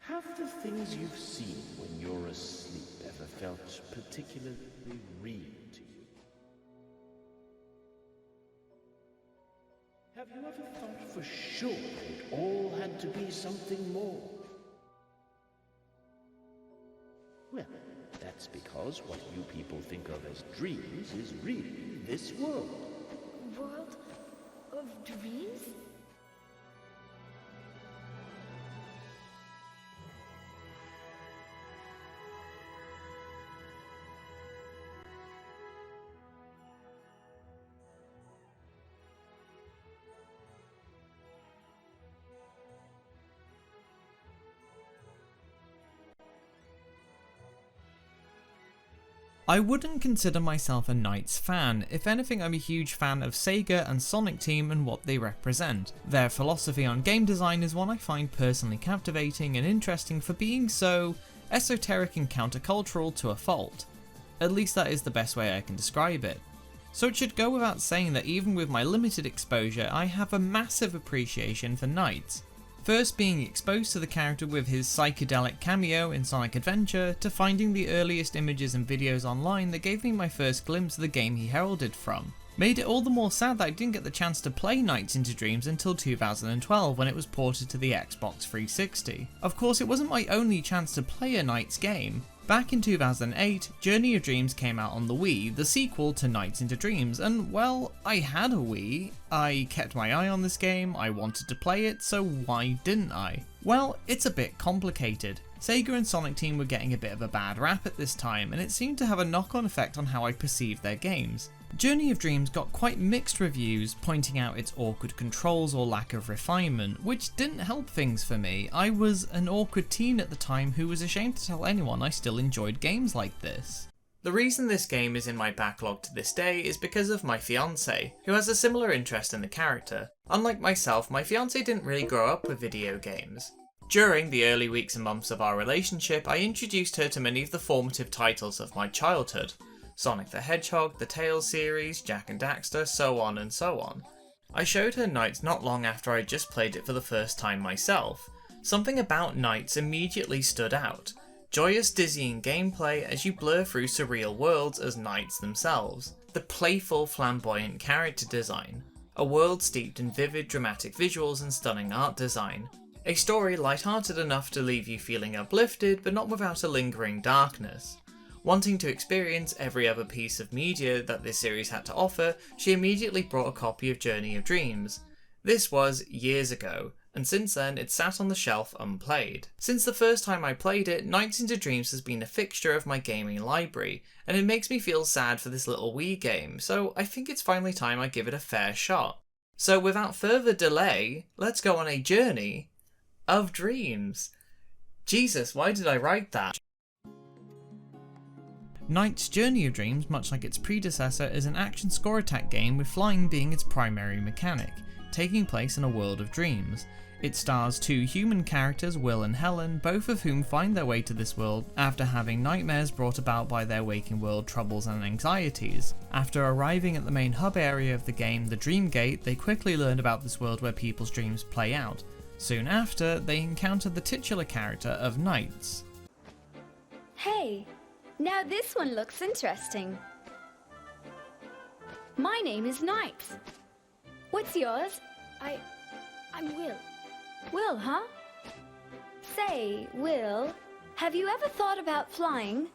Have the things you've seen when you're asleep ever felt particularly real to you? Have you ever thought for sure it all had to be something more? Well, that's because what you people think of as dreams is really this world. World of dreams? I wouldn't consider myself a NiGHTS fan. If anything, I'm a huge fan of Sega and Sonic Team and what they represent. Their philosophy on game design is one I find personally captivating and interesting for being so esoteric and countercultural to a fault. At least that is the best way I can describe it. So it should go without saying that even with my limited exposure, I have a massive appreciation for NiGHTS. First being exposed to the character with his psychedelic cameo in Sonic Adventure, to finding the earliest images and videos online that gave me my first glimpse of the game he heralded from. Made it all the more sad that I didn't get the chance to play NiGHTS Into Dreams until 2012 when it was ported to the Xbox 360. Of course, it wasn't my only chance to play a NiGHTS game. Back in 2008, Journey of Dreams came out on the Wii, the sequel to NiGHTS Into Dreams, and well, I had a Wii, I kept my eye on this game, I wanted to play it, so why didn't I? Well, it's a bit complicated. Sega and Sonic Team were getting a bit of a bad rap at this time, and it seemed to have a knock-on effect on how I perceived their games. Journey of Dreams got quite mixed reviews, pointing out its awkward controls or lack of refinement, which didn't help things for me. I was an awkward teen at the time who was ashamed to tell anyone I still enjoyed games like this. The reason this game is in my backlog to this day is because of my fiancé, who has a similar interest in the character. Unlike myself, my fiancé didn't really grow up with video games. During the early weeks and months of our relationship, I introduced her to many of the formative titles of my childhood. Sonic the Hedgehog, the Tales series, Jak and Daxter, so on and so on. I showed her NiGHTS not long after I just played it for the first time myself. Something about NiGHTS immediately stood out. Joyous, dizzying gameplay as you blur through surreal worlds as NiGHTS themselves. The playful, flamboyant character design. A world steeped in vivid, dramatic visuals and stunning art design. A story light-hearted enough to leave you feeling uplifted, but not without a lingering darkness. Wanting to experience every other piece of media that this series had to offer, she immediately brought a copy of Journey of Dreams. This was years ago, and since then it sat on the shelf unplayed. Since the first time I played it, NiGHTS Into Dreams has been a fixture of my gaming library, and it makes me feel sad for this little Wii game, so I think it's finally time I give it a fair shot. So without further delay, let's go on a journey of dreams. Jesus, why did I write that? NiGHTS Journey of Dreams, much like its predecessor, is an action score attack game with flying being its primary mechanic, taking place in a world of dreams. It stars two human characters, Will and Helen, both of whom find their way to this world after having nightmares brought about by their waking world troubles and anxieties. After arriving at the main hub area of the game, the Dream Gate, they quickly learn about this world where people's dreams play out. Soon after, they encounter the titular character of NiGHTS. Hey, now this one looks interesting. My name is NiGHTS. What's yours? I'm Will. Will, huh? Say, Will, have you ever thought about flying?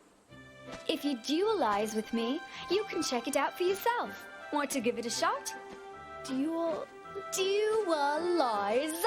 If you dualize with me, you can check it out for yourself. Want to give it a shot? Dualize?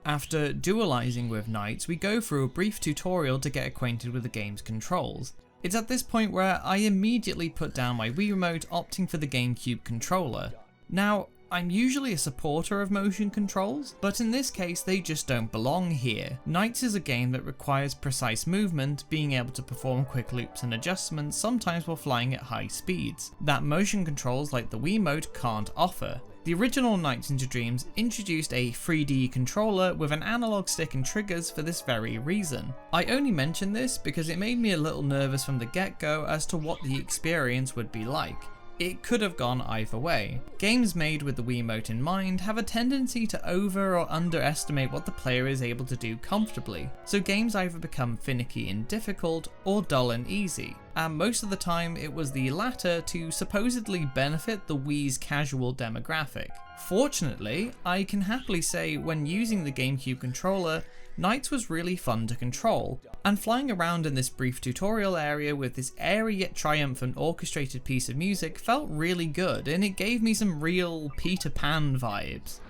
After dualizing with NiGHTS, we go through a brief tutorial to get acquainted with the game's controls. It's at this point where I immediately put down my Wii Remote, opting for the GameCube controller. Now, I'm usually a supporter of motion controls, but in this case they just don't belong here. NiGHTS is a game that requires precise movement, being able to perform quick loops and adjustments, sometimes while flying at high speeds, that motion controls like the Wii Remote can't offer. The original NiGHTS Into Dreams introduced a 3D controller with an analog stick and triggers for this very reason. I only mention this because it made me a little nervous from the get-go as to what the experience would be like. It could have gone either way. Games made with the Wiimote in mind have a tendency to over or underestimate what the player is able to do comfortably, so games either become finicky and difficult or dull and easy, and most of the time it was the latter to supposedly benefit the Wii's casual demographic. Fortunately, I can happily say when using the GameCube controller, NiGHTS was really fun to control, and flying around in this brief tutorial area with this airy yet triumphant orchestrated piece of music felt really good, and it gave me some real Peter Pan vibes.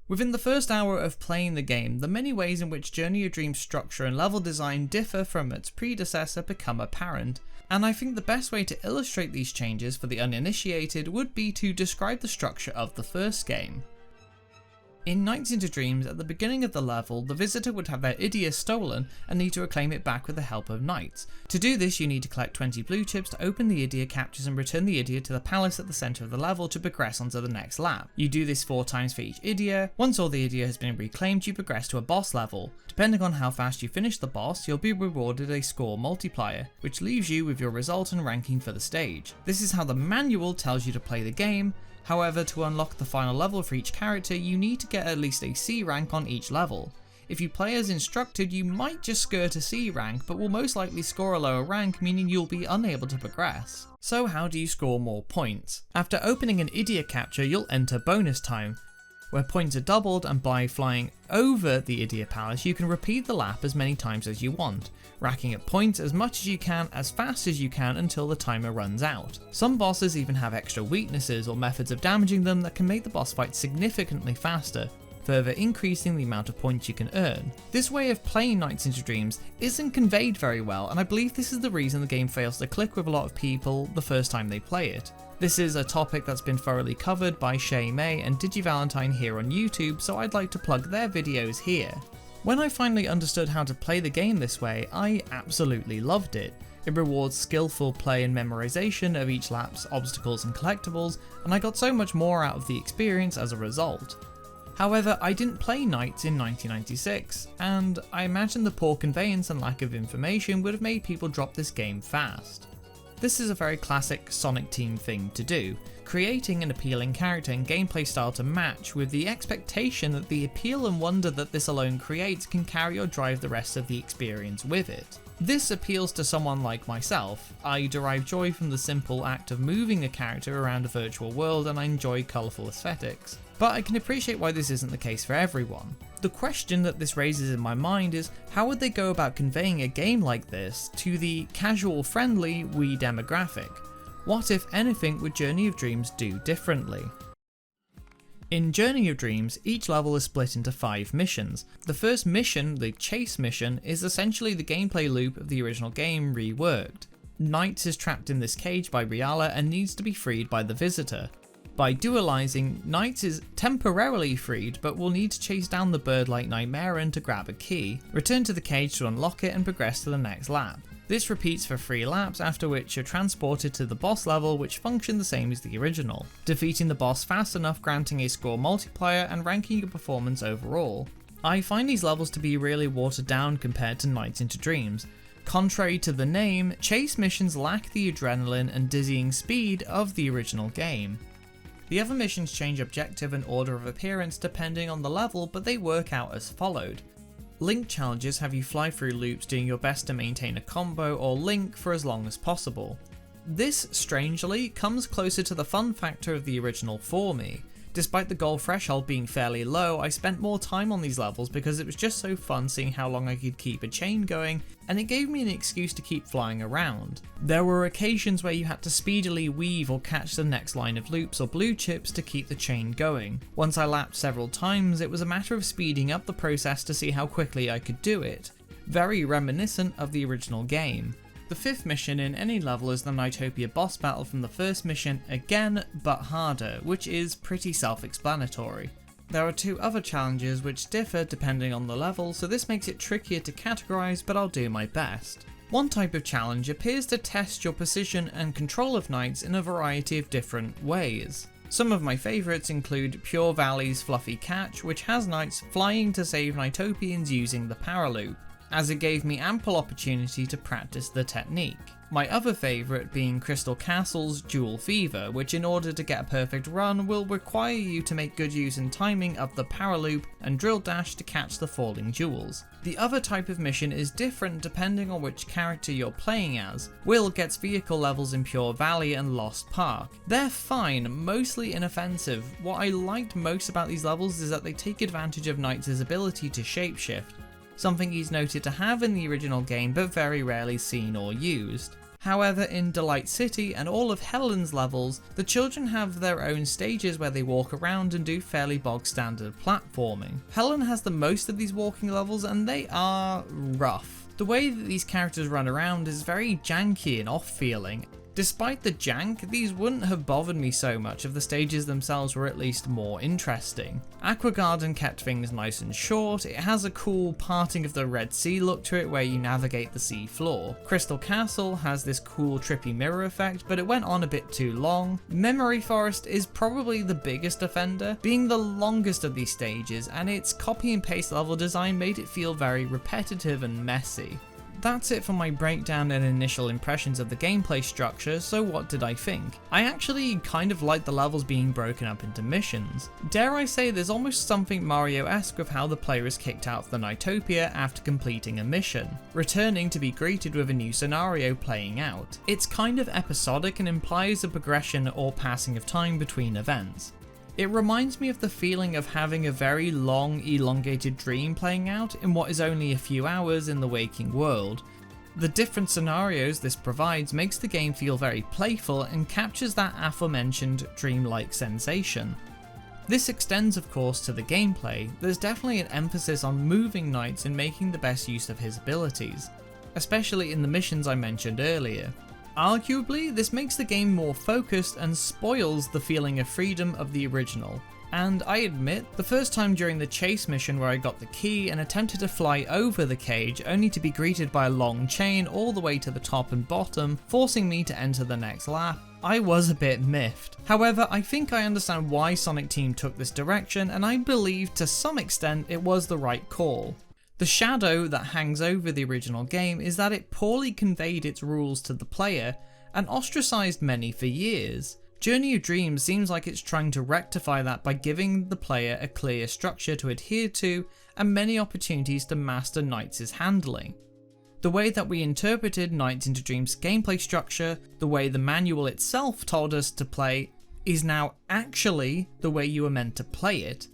Within the first hour of playing the game, the many ways in which Journey of Dreams' structure and level design differ from its predecessor become apparent, and I think the best way to illustrate these changes for the uninitiated would be to describe the structure of the first game. In NiGHTS Into Dreams, at the beginning of the level, the visitor would have their idea stolen and need to reclaim it back with the help of NiGHTS. To do this, you need to collect 20 blue chips to open the idea captures and return the idea to the palace at the centre of the level to progress onto the next lap. You do this 4 times for each idea. Once all the idea has been reclaimed, you progress to a boss level. Depending on how fast you finish the boss, you'll be rewarded a score multiplier, which leaves you with your result and ranking for the stage. This is how the manual tells you to play the game. However, to unlock the final level for each character, you need to get at least a C rank on each level. If you play as instructed, you might just skirt a C rank, but will most likely score a lower rank, meaning you'll be unable to progress. So how do you score more points? After opening an idea capture, you'll enter bonus time, where points are doubled, and by flying over the Idea Palace you can repeat the lap as many times as you want, racking up points as much as you can, as fast as you can until the timer runs out. Some bosses even have extra weaknesses or methods of damaging them that can make the boss fight significantly faster, further increasing the amount of points you can earn. This way of playing NiGHTS Into Dreams isn't conveyed very well, and I believe this is the reason the game fails to click with a lot of people the first time they play it. This is a topic that's been thoroughly covered by Shay May and DigiValentine here on YouTube, so I'd like to plug their videos here. When I finally understood how to play the game this way, I absolutely loved it. It rewards skillful play and memorization of each lap's obstacles and collectibles, and I got so much more out of the experience as a result. However, I didn't play NiGHTS in 1996, and I imagine the poor conveyance and lack of information would have made people drop this game fast. This is a very classic Sonic Team thing to do, creating an appealing character and gameplay style to match, with the expectation that the appeal and wonder that this alone creates can carry or drive the rest of the experience with it. This appeals to someone like myself. I derive joy from the simple act of moving a character around a virtual world, and I enjoy colourful aesthetics. But I can appreciate why this isn't the case for everyone. The question that this raises in my mind is, how would they go about conveying a game like this to the casual friendly Wii demographic? What, if anything, would Journey of Dreams do differently? In Journey of Dreams, each level is split into 5 missions. The first mission, the chase mission, is essentially the gameplay loop of the original game reworked. NiGHTS is trapped in this cage by Riala and needs to be freed by the visitor. By dualizing, NiGHTS is temporarily freed, but will need to chase down the bird-like Nightmarean to grab a key, return to the cage to unlock it and progress to the next lap. This repeats for 3 laps, after which you're transported to the boss level, which functioned the same as the original, defeating the boss fast enough granting a score multiplier and ranking your performance overall. I find these levels to be really watered down compared to NiGHTS Into Dreams. Contrary to the name, chase missions lack the adrenaline and dizzying speed of the original game. The other missions change objective and order of appearance depending on the level, but they work out as followed. Link challenges have you fly through loops doing your best to maintain a combo or link for as long as possible. This, strangely, comes closer to the fun factor of the original for me. Despite the goal threshold being fairly low, I spent more time on these levels because it was just so fun seeing how long I could keep a chain going, and it gave me an excuse to keep flying around. There were occasions where you had to speedily weave or catch the next line of loops or blue chips to keep the chain going. Once I lapped several times, it was a matter of speeding up the process to see how quickly I could do it. Very reminiscent of the original game. The 5th mission in any level is the Nightopia boss battle from the first mission again, but harder, which is pretty self-explanatory. There are 2 other challenges which differ depending on the level, so this makes it trickier to categorize, but I'll do my best. One type of challenge appears to test your precision and control of knights in a variety of different ways. Some of my favourites include Pure Valley's Fluffy Catch, which has knights flying to save Knightopians using the power loop, as it gave me ample opportunity to practice the technique. My other favourite being Crystal Castle's Jewel Fever, which in order to get a perfect run will require you to make good use and timing of the power loop and drill dash to catch the falling jewels. The other type of mission is different depending on which character you're playing as. Will gets vehicle levels in Pure Valley and Lost Park. They're fine, mostly inoffensive. What I liked most about these levels is that they take advantage of Knight's ability to shapeshift, something he's noted to have in the original game but very rarely seen or used. However, in Delight City and all of Helen's levels, the children have their own stages where they walk around and do fairly bog standard platforming. Helen has the most of these walking levels and they are rough. The way that these characters run around is very janky and off-feeling. Despite the jank, these wouldn't have bothered me so much if the stages themselves were at least more interesting. Aqua Garden kept things nice and short. It has a cool parting of the Red Sea look to it where you navigate the sea floor. Crystal Castle has this cool trippy mirror effect, but it went on a bit too long. Memory Forest is probably the biggest offender, being the longest of these stages, and its copy and paste level design made it feel very repetitive and messy. That's it for my breakdown and initial impressions of the gameplay structure, so what did I think? I actually kind of like the levels being broken up into missions. Dare I say there's almost something Mario-esque with how the player is kicked out of the Knightopia after completing a mission, returning to be greeted with a new scenario playing out. It's kind of episodic and implies a progression or passing of time between events. It reminds me of the feeling of having a very long, elongated dream playing out in what is only a few hours in the waking world. The different scenarios this provides makes the game feel very playful and captures that aforementioned dreamlike sensation. This extends of course to the gameplay. There's definitely an emphasis on moving knights and making the best use of his abilities, especially in the missions I mentioned earlier. Arguably, this makes the game more focused and spoils the feeling of freedom of the original. And I admit, the first time during the chase mission where I got the key and attempted to fly over the cage only to be greeted by a long chain all the way to the top and bottom, forcing me to enter the next lap, I was a bit miffed. However, I think I understand why Sonic Team took this direction, and I believe to some extent it was the right call. The shadow that hangs over the original game is that it poorly conveyed its rules to the player and ostracized many for years. Journey of Dreams seems like it's trying to rectify that by giving the player a clear structure to adhere to and many opportunities to master Knights' handling. The way that we interpreted Nights into Dreams gameplay structure, the way the manual itself told us to play, is now actually the way you were meant to play it.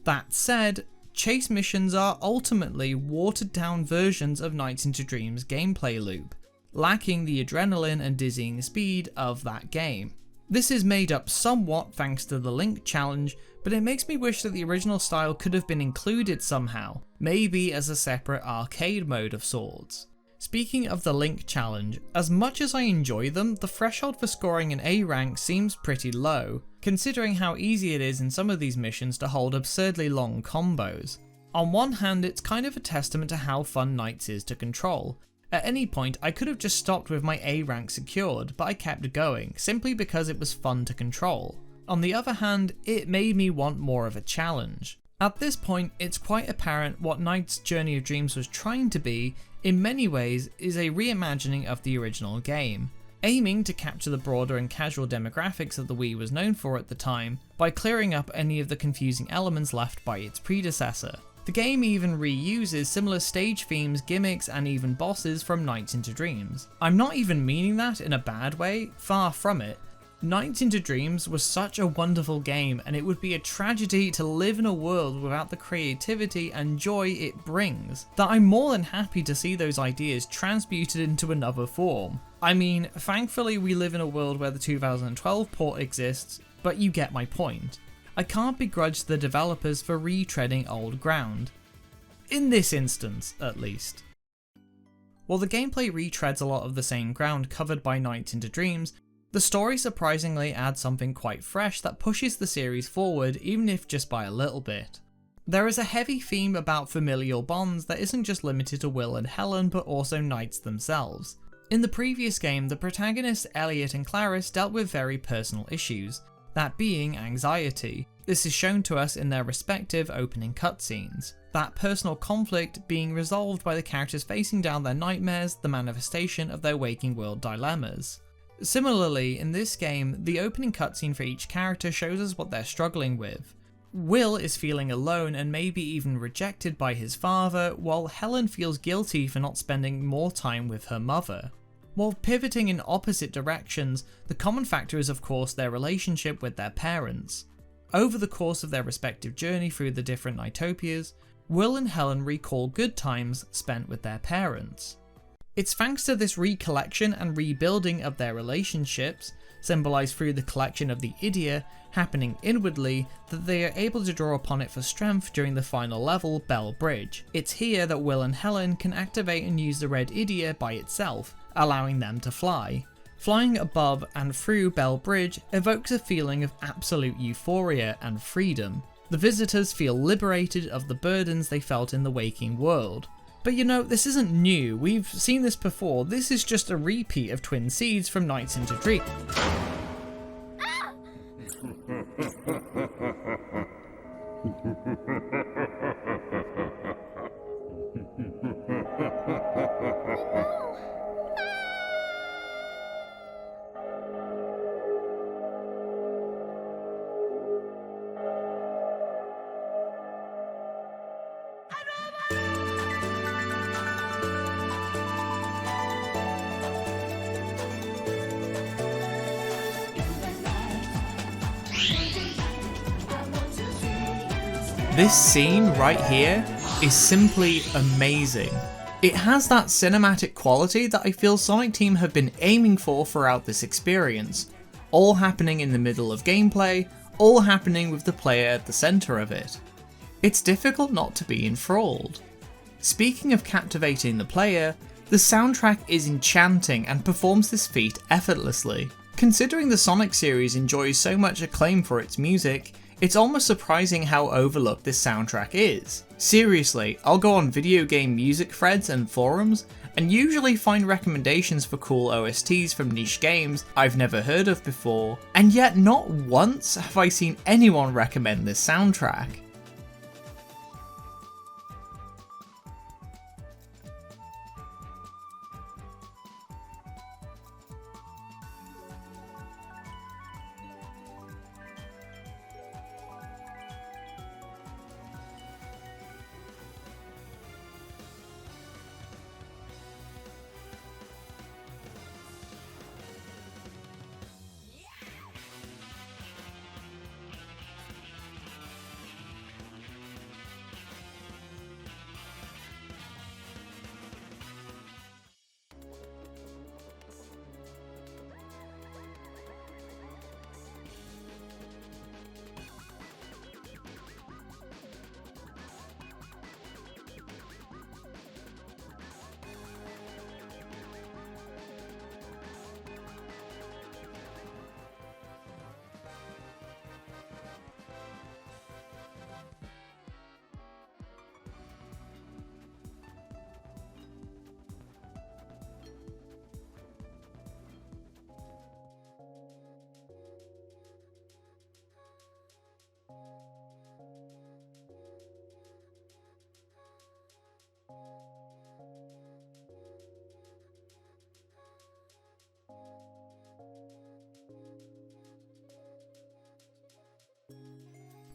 That said, chase missions are ultimately watered down versions of Nights into Dreams gameplay loop, lacking the adrenaline and dizzying speed of that game. This is made up somewhat thanks to the Link challenge, but it makes me wish that the original style could have been included somehow, maybe as a separate arcade mode of sorts. Speaking of the Link challenge, as much as I enjoy them, the threshold for scoring an A rank seems pretty low, considering how easy it is in some of these missions to hold absurdly long combos. On one hand, it's kind of a testament to how fun Knights is to control. At any point, I could have just stopped with my A rank secured, but I kept going, simply because it was fun to control. On the other hand, it made me want more of a challenge. At this point, it's quite apparent what Knight's Journey of Dreams was trying to be, in many ways, is a reimagining of the original game, aiming to capture the broader and casual demographics that the Wii was known for at the time by clearing up any of the confusing elements left by its predecessor. The game even reuses similar stage themes, gimmicks, and even bosses from Nights into Dreams. I'm not even meaning that in a bad way, far from it. Nights into Dreams was such a wonderful game, and it would be a tragedy to live in a world without the creativity and joy it brings, that I'm more than happy to see those ideas transmuted into another form. I mean, thankfully we live in a world where the 2012 port exists, but you get my point. I can't begrudge the developers for retreading old ground. In this instance, at least. While the gameplay retreads a lot of the same ground covered by Nights into Dreams, the story surprisingly adds something quite fresh that pushes the series forward, even if just by a little bit. There is a heavy theme about familial bonds that isn't just limited to Will and Helen, but also knights themselves. In the previous game, the protagonists Elliot and Clarice dealt with very personal issues, that being anxiety. This is shown to us in their respective opening cutscenes. That personal conflict being resolved by the characters facing down their nightmares, the manifestation of their waking world dilemmas. Similarly, in this game, the opening cutscene for each character shows us what they're struggling with. Will is feeling alone and maybe even rejected by his father, while Helen feels guilty for not spending more time with her mother. While pivoting in opposite directions, the common factor is of course their relationship with their parents. Over the course of their respective journey through the different Nightopias, Will and Helen recall good times spent with their parents. It's thanks to this recollection and rebuilding of their relationships, symbolised through the collection of the Idea happening inwardly, that they are able to draw upon it for strength during the final level, Bell Bridge. It's here that Will and Helen can activate and use the red Idea by itself, allowing them to fly. Flying above and through Bell Bridge evokes a feeling of absolute euphoria and freedom. The visitors feel liberated of the burdens they felt in the waking world. But you know, this isn't new, we've seen this before. This is just a repeat of Twin Seeds from Nights into Dreams. This scene right here is simply amazing. It has that cinematic quality that I feel Sonic Team have been aiming for throughout this experience, all happening in the middle of gameplay, all happening with the player at the centre of it. It's difficult not to be enthralled. Speaking of captivating the player, the soundtrack is enchanting and performs this feat effortlessly. Considering the Sonic series enjoys so much acclaim for its music, it's almost surprising how overlooked this soundtrack is. Seriously, I'll go on video game music threads and forums and usually find recommendations for cool OSTs from niche games I've never heard of before, and yet not once have I seen anyone recommend this soundtrack.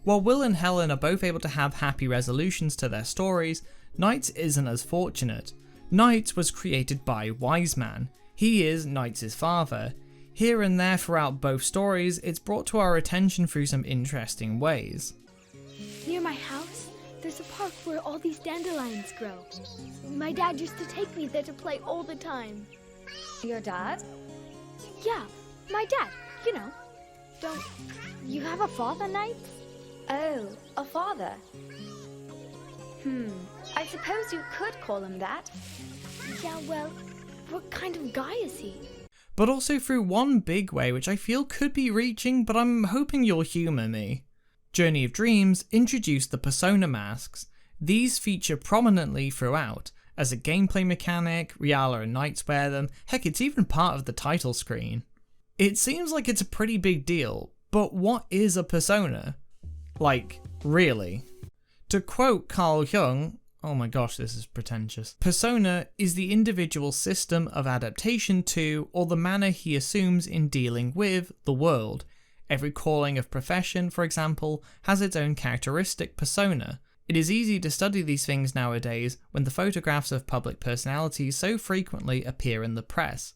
While Will and Helen are both able to have happy resolutions to their stories, NiGHTS isn't as fortunate. NiGHTS was created by Wiseman. He is NiGHTS' father. Here and there throughout both stories, it's brought to our attention through some interesting ways. Near my house, there's a park where all these dandelions grow. My dad used to take me there to play all the time. Your dad? Yeah, my dad, you know. Don't you have a father, NiGHTS? Oh, a father. I suppose you could call him that. Yeah, well, what kind of guy is he? But also through one big way which I feel could be reaching, but I'm hoping you'll humour me. Journey of Dreams introduced the persona masks. These feature prominently throughout. As a gameplay mechanic, Reala and Knights wear them, heck, it's even part of the title screen. It seems like it's a pretty big deal, but what is a persona? Like, really? To quote Carl Jung, oh my gosh, this is pretentious. Persona is the individual's system of adaptation to, or the manner he assumes in dealing with, the world. Every calling of profession, for example, has its own characteristic persona. It is easy to study these things nowadays when the photographs of public personalities so frequently appear in the press.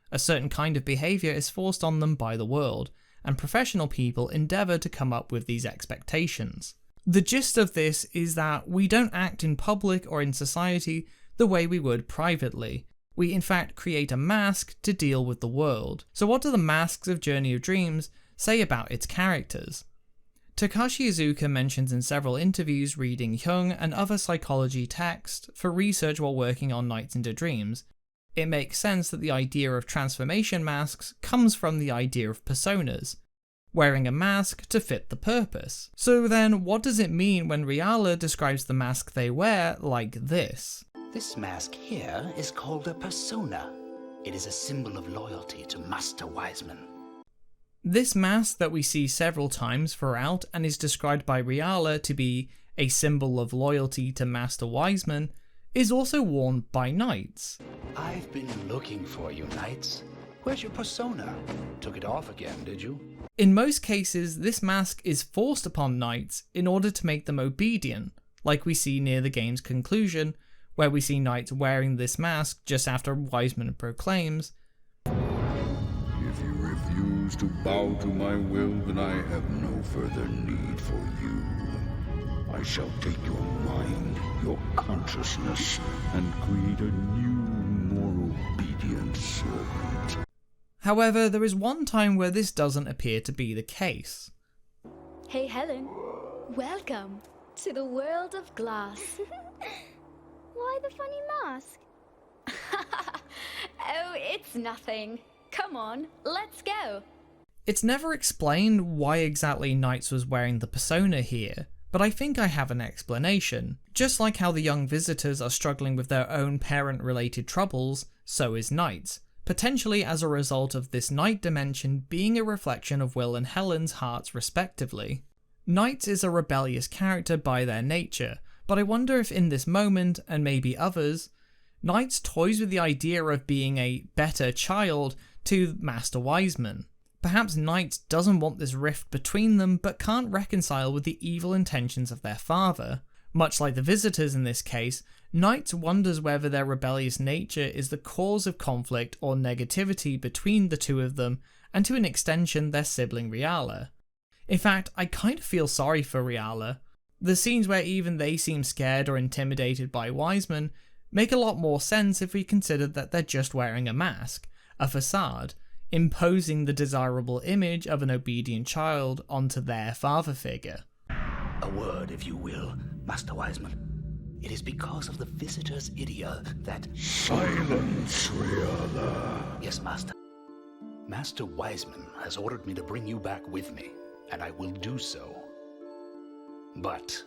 A certain kind of behaviour is forced on them by the world, and professional people endeavour to come up with these expectations. The gist of this is that we don't act in public or in society the way we would privately. We in fact create a mask to deal with the world. So what do the masks of Journey of Dreams say about its characters? Takashi Iizuka mentions in several interviews reading Jung and other psychology texts for research while working on Nights into Dreams. It makes sense that the idea of transformation masks comes from the idea of personas, wearing a mask to fit the purpose. So then, what does it mean when Reala describes the mask they wear like this? This mask here is called a persona. It is a symbol of loyalty to Master Wiseman. This mask that we see several times throughout and is described by Reala to be a symbol of loyalty to Master Wiseman is also worn by knights. I've been looking for you, Knights. Where's your persona? Took it off again, did you? In most cases, this mask is forced upon knights in order to make them obedient, like we see near the game's conclusion, where we see knights wearing this mask just after Wiseman proclaims, "If you refuse to bow to my will, then I have no further need for you. I shall take your mind, your consciousness, and create a new, more obedient servant." However, there is one time where this doesn't appear to be the case. Hey, Helen. Welcome to the world of glass. Why the funny mask? Oh, it's nothing. Come on, let's go. It's never explained why exactly Knights was wearing the persona here, but I think I have an explanation. Just like how the young visitors are struggling with their own parent-related troubles, so is Knights, potentially as a result of this Knight dimension being a reflection of Will and Helen's hearts respectively. Knights is a rebellious character by their nature, but I wonder if in this moment, and maybe others, Knights toys with the idea of being a better child to Master Wiseman. Perhaps Knights doesn't want this rift between them but can't reconcile with the evil intentions of their father. Much like the visitors in this case, Knights wonders whether their rebellious nature is the cause of conflict or negativity between the two of them, and to an extension their sibling Reala. In fact, I kind of feel sorry for Reala. The scenes where even they seem scared or intimidated by Wiseman make a lot more sense if we consider that they're just wearing a mask, a facade, imposing the desirable image of an obedient child onto their father figure. A word, if you will, Master Wiseman. It is because of the visitor's idiom that... Silence, Reala. Yes, Master. Master Wiseman has ordered me to bring you back with me, and I will do so. But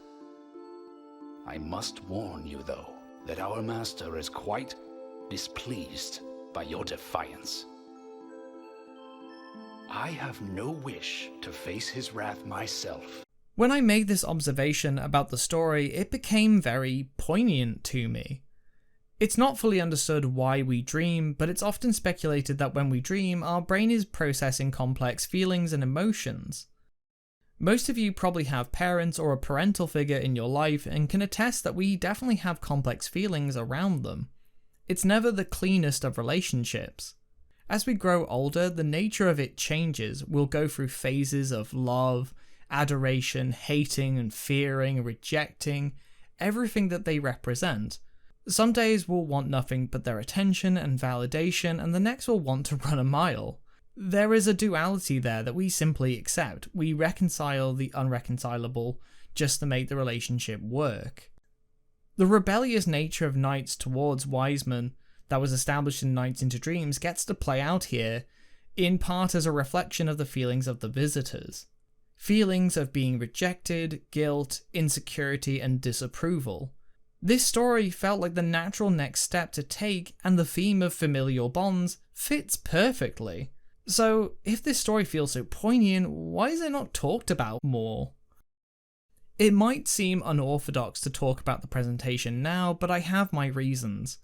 I must warn you, though, that our master is quite displeased by your defiance. I have no wish to face his wrath myself. When I made this observation about the story, it became very poignant to me. It's not fully understood why we dream, but it's often speculated that when we dream, our brain is processing complex feelings and emotions. Most of you probably have parents or a parental figure in your life and can attest that we definitely have complex feelings around them. It's never the cleanest of relationships. As we grow older, the nature of it changes. We'll go through phases of love, adoration, hating and fearing, rejecting, everything that they represent. Some days we'll want nothing but their attention and validation, and the next we'll want to run a mile. There is a duality there that we simply accept. We reconcile the unreconcilable just to make the relationship work. The rebellious nature of Knights towards Wiseman that was established in Nights into Dreams gets to play out here, in part as a reflection of the feelings of the visitors. feelings of being rejected, guilt, insecurity, and disapproval. This story felt like the natural next step to take, and the theme of familial bonds fits perfectly. So, if this story feels so poignant, why is it not talked about more? It might seem unorthodox to talk about the presentation now, but I have my reasons.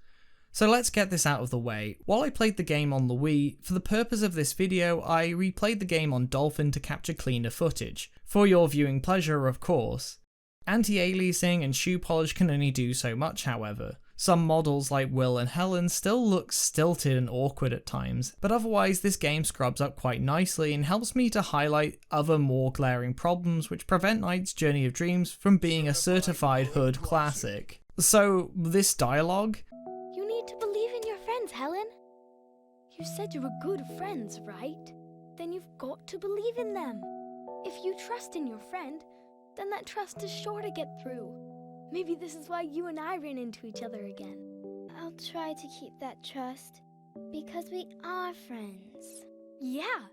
So let's get this out of the way. While I played the game on the Wii, for the purpose of this video, I replayed the game on Dolphin to capture cleaner footage. For your viewing pleasure, of course. Anti-aliasing and shoe polish can only do so much, however. Some models like Will and Helen still look stilted and awkward at times, but otherwise this game scrubs up quite nicely and helps me to highlight other more glaring problems which prevent Knight's Journey of Dreams from being a certified hood classic. So, this dialogue? You need to believe in your friends, Helen. You said you were good friends, right? Then you've got to believe in them. If you trust in your friend, then that trust is sure to get through. Maybe this is why you and I ran into each other again. I'll try to keep that trust, because we are friends. Yeah.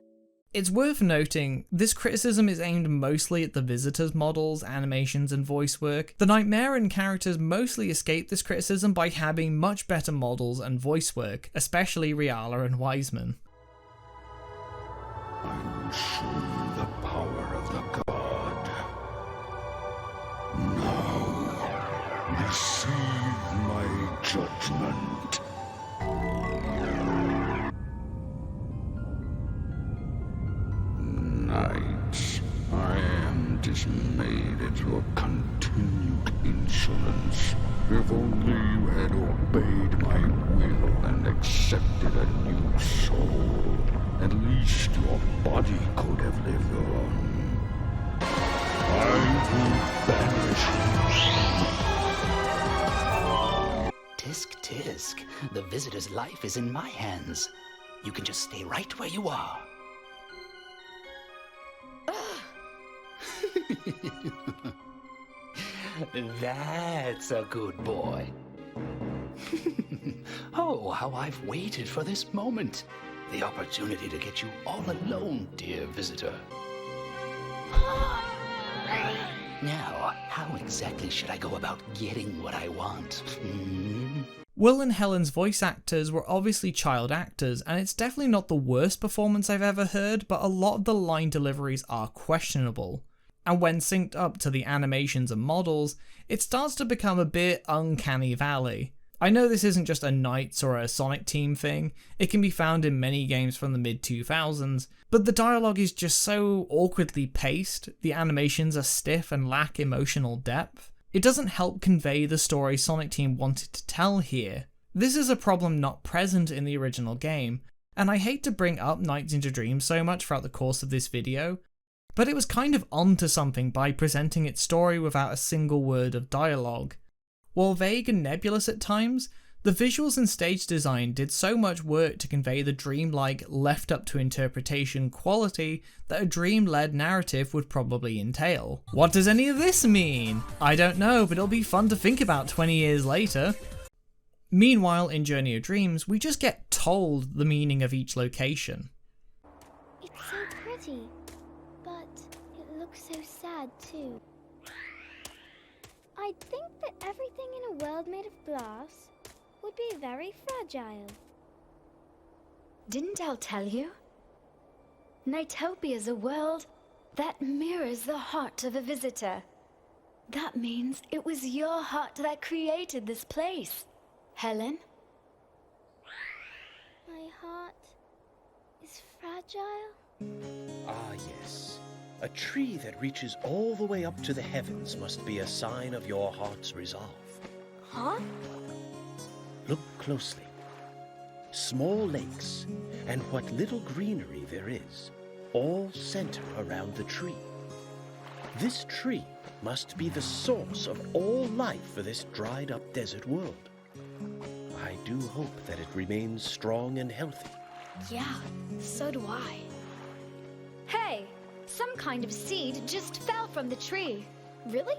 It's worth noting, this criticism is aimed mostly at the visitors' models, animations, and voice work. The Nightmare characters mostly escape this criticism by having much better models and voice work, especially Riala and Wiseman. I will show you the power of the god. Now, receive my judgment. Knights, I am dismayed at your continued insolence. If only you had obeyed my will and accepted a new soul, at least your body could have lived on. I will banish you. Tisk tisk, the visitor's life is in my hands. You can just stay right where you are. That's a good boy. Oh, how I've waited for this moment. The opportunity to get you all alone, dear visitor. Now, how exactly should I go about getting what I want? Will and Helen's voice actors were obviously child actors, and it's definitely not the worst performance I've ever heard, but a lot of the line deliveries are questionable. And when synced up to the animations and models, it starts to become a bit uncanny valley. I know this isn't just a Knights or a Sonic Team thing, it can be found in many games from the mid-2000s, but the dialogue is just so awkwardly paced, the animations are stiff and lack emotional depth. It doesn't help convey the story Sonic Team wanted to tell here. This is a problem not present in the original game, and I hate to bring up Nights into Dreams so much throughout the course of this video, but it was kind of onto something by presenting its story without a single word of dialogue. While vague and nebulous at times, the visuals and stage design did so much work to convey the dreamlike, left up to interpretation quality that a dream-led narrative would probably entail. What does any of this mean? I don't know, but it'll be fun to think about 20 years later. Meanwhile, in Journey of Dreams, we just get told the meaning of each location. It's so pretty, but it looks so sad too. I'd think that everything in a world made of glass would be very fragile. Didn't I tell you? Nightopia is a world that mirrors the heart of a visitor. That means it was your heart that created this place, Helen. My heart is fragile? Ah, yes. A tree that reaches all the way up to the heavens must be a sign of your heart's resolve. Huh? Look closely. Small lakes, and what little greenery there is, all center around the tree. This tree must be the source of all life for this dried-up desert world. I do hope that it remains strong and healthy. Yeah, so do I. Hey! Some kind of seed just fell from the tree. Really?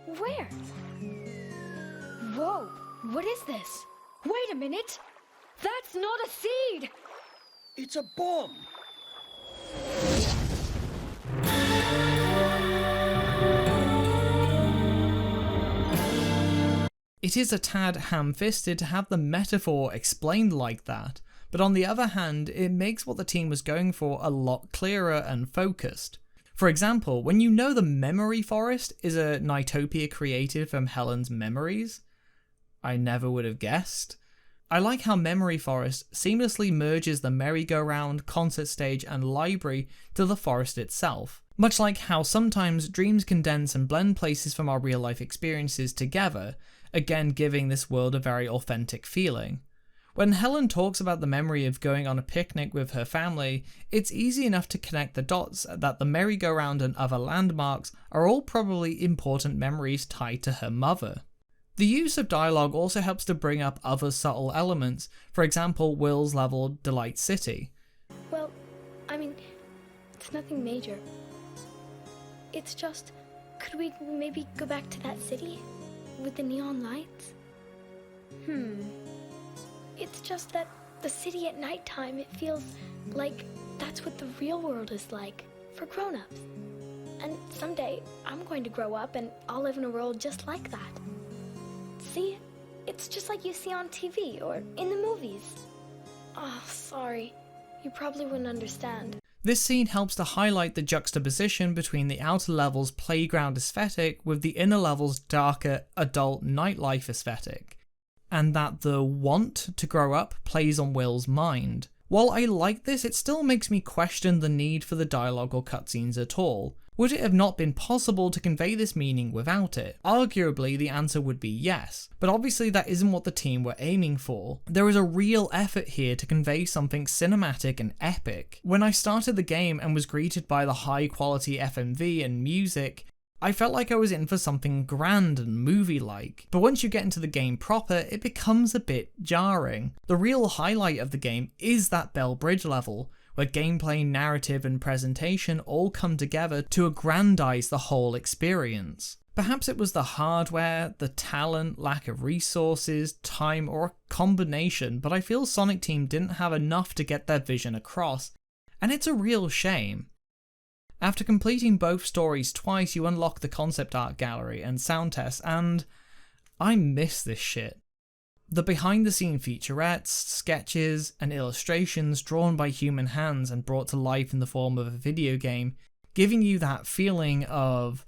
Where? Whoa, what is this? Wait a minute! That's not a seed! It's a bomb! It is a tad ham-fisted to have the metaphor explained like that, but on the other hand, it makes what the team was going for a lot clearer and focused. For example, when you know the Memory Forest is a Nightopia created from Helen's memories, I never would have guessed. I like how Memory Forest seamlessly merges the merry-go-round, concert stage and library to the forest itself, much like how sometimes dreams condense and blend places from our real-life experiences together, again giving this world a very authentic feeling. When Helen talks about the memory of going on a picnic with her family, it's easy enough to connect the dots that the merry-go-round and other landmarks are all probably important memories tied to her mother. The use of dialogue also helps to bring up other subtle elements, for example Will's level Delight City. Well, I mean, it's nothing major. It's just, could we maybe go back to that city? With the neon lights? It's just that the city at nighttime, it feels like that's what the real world is like, for grown-ups. And someday, I'm going to grow up and I'll live in a world just like that. See? It's just like you see on TV or in the movies. Oh, sorry. You probably wouldn't understand. This scene helps to highlight the juxtaposition between the outer level's playground aesthetic with the inner level's darker, adult nightlife aesthetic, and that the want to grow up plays on Will's mind. While I like this, it still makes me question the need for the dialogue or cutscenes at all. Would it have not been possible to convey this meaning without it? Arguably, the answer would be yes, but obviously that isn't what the team were aiming for. There is a real effort here to convey something cinematic and epic. When I started the game and was greeted by the high quality FMV and music, I felt like I was in for something grand and movie-like, but once you get into the game proper, it becomes a bit jarring. The real highlight of the game is that Bell Bridge level, where gameplay, narrative and presentation all come together to aggrandize the whole experience. Perhaps it was the hardware, the talent, lack of resources, time, or a combination, but I feel Sonic Team didn't have enough to get their vision across, and it's a real shame. After completing both stories twice, you unlock the concept art gallery and sound test, and I miss this shit. The behind-the-scene featurettes, sketches, and illustrations drawn by human hands and brought to life in the form of a video game, giving you that feeling of,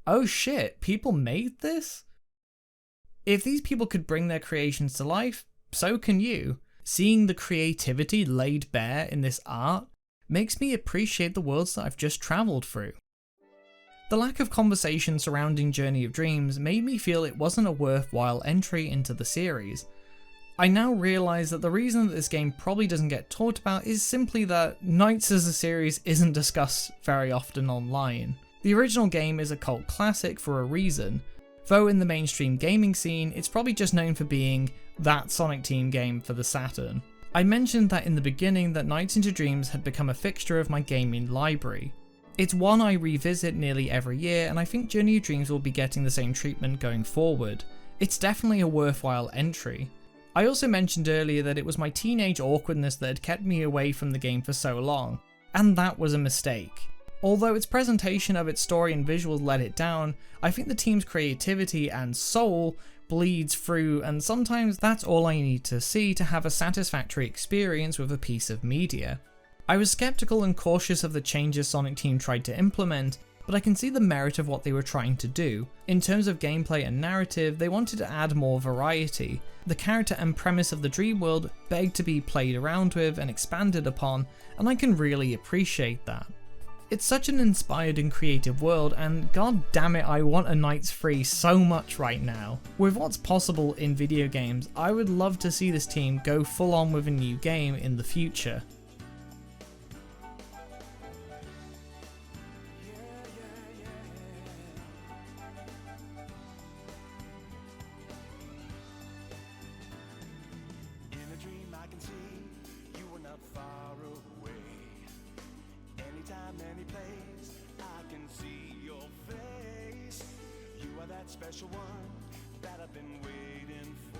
oh shit, people made this? If these people could bring their creations to life, so can you. Seeing the creativity laid bare in this art makes me appreciate the worlds that I've just travelled through. The lack of conversation surrounding Journey of Dreams made me feel it wasn't a worthwhile entry into the series. I now realise that the reason that this game probably doesn't get talked about is simply that NiGHTS as a series isn't discussed very often online. The original game is a cult classic for a reason, though in the mainstream gaming scene it's probably just known for being that Sonic Team game for the Saturn. I mentioned that in the beginning that Nights into Dreams had become a fixture of my gaming library. It's one I revisit nearly every year, and I think Journey of Dreams will be getting the same treatment going forward. It's definitely a worthwhile entry. I also mentioned earlier that it was my teenage awkwardness that had kept me away from the game for so long, and that was a mistake. Although its presentation of its story and visuals let it down, I think the team's creativity and soul bleeds through, and sometimes that's all I need to see to have a satisfactory experience with a piece of media. I was skeptical and cautious of the changes Sonic Team tried to implement, but I can see the merit of what they were trying to do. In terms of gameplay and narrative, they wanted to add more variety. The character and premise of the dream world begged to be played around with and expanded upon, and I can really appreciate that. It's such an inspired and creative world, and god damn it, I want a NiGHTS 3 so much right now. With what's possible in video games, I would love to see this team go full on with a new game in the future. Any place I can see your face. You are that special one that I've been waiting for.